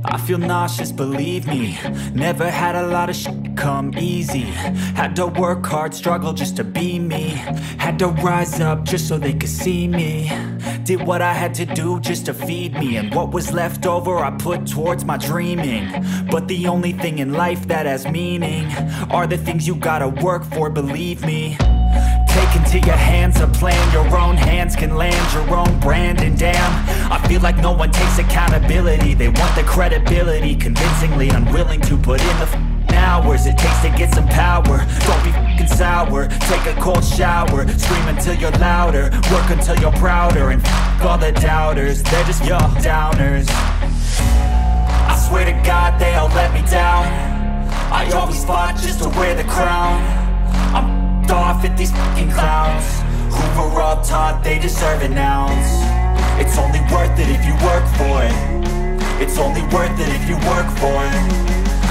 I feel nauseous, believe me. Never had a lot of shit come easy. Had to work hard, struggle just to be me. Had to rise up just so they could see me. Did what I had to do just to feed me. And what was left over I put towards my dreaming. But the only thing in life that has meaning are the things you gotta work for, believe me. Take into your hands a plan. Your own hands can land your own brand. And damn, I feel like no one takes accountability. They want the credibility, convincingly unwilling to put in the hours it takes to get some power. Don't be f***ing sour. Take a cold shower. Scream until you're louder. Work until you're prouder. And f*** all the doubters, they're just your downers. I swear to God they all let me down. I always fought just to wear the crown. I'm off at these fucking clowns who were all taught they deserve an ounce. It's only worth it if you work for it. It's only worth it if you work for it.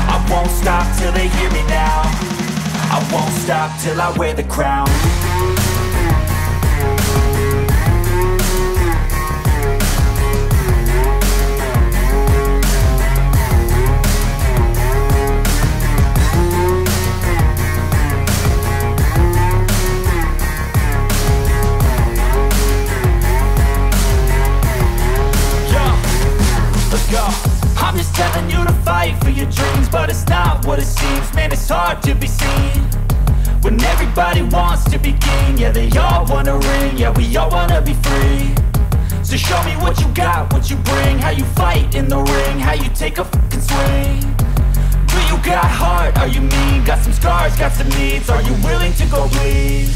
I won't stop till they hear me now. I won't stop till I wear the crown. I'm just telling you to fight for your dreams, but it's not what it seems. Man, it's hard to be seen when everybody wants to be king. Yeah, they all wanna ring, yeah, we all wanna be free. So show me what you got, what you bring, how you fight in the ring, how you take a fucking swing. Do you got heart, are you mean? Got some scars, got some needs, are you willing to go bleed?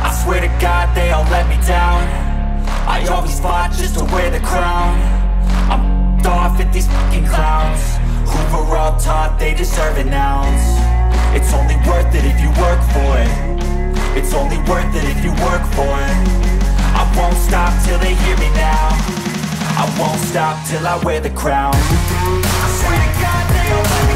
I swear to God they all let me down. I always fought just to wear the crown. I'm off at these fucking clowns who were all taught they deserve an ounce. It's only worth it if you work for it. It's only worth it if you work for it. I won't stop till they hear me now. I won't stop till I wear the crown. I swear to God they all let me